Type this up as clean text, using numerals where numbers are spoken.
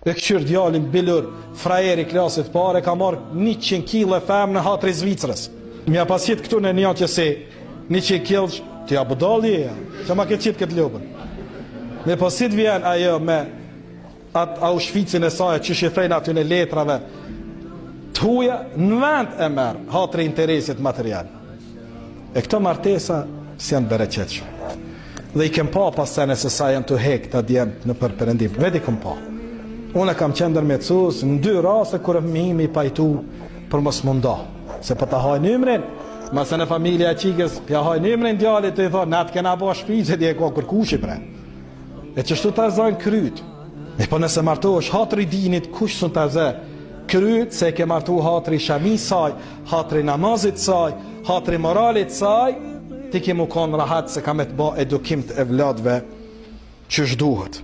E këqyr djalin bilur, frajeri klasit pare, ka marrë 100 kg femë në hatri Zvicrës. Mja pasit këtu në një që se 100 kg, të ja budalje, që ma këtë qitë këtë lopën. Me pasit vjen ajo me atë Auschwitzin e saj, që shifrejnë aty në letrave, të huja në vend e merë, hatri interesit material. E këto martesa si janë bereqeqë. Dhe i kem pa pasene se sa janë të hek të djemë në përpërendim. Vedi kem pa. Unë kam qendër me cus në 2 raste kërë mi pajtu për mos munda. Se për të hajnë numrin, mëse në familja qikës, pja hajnë numrin djallit të i thonë, na të kena bo shpice, dhe e ka kërkushi bre. E qështu të zajnë kryt. E po nëse martu është hatri dinit, kush sën të zë kryt, se ke martu hatri shami saj, hatri namazit saj, hatri moralit saj, ti ke mu konë rahat se ka me të ba edukim të evladve që shduhet.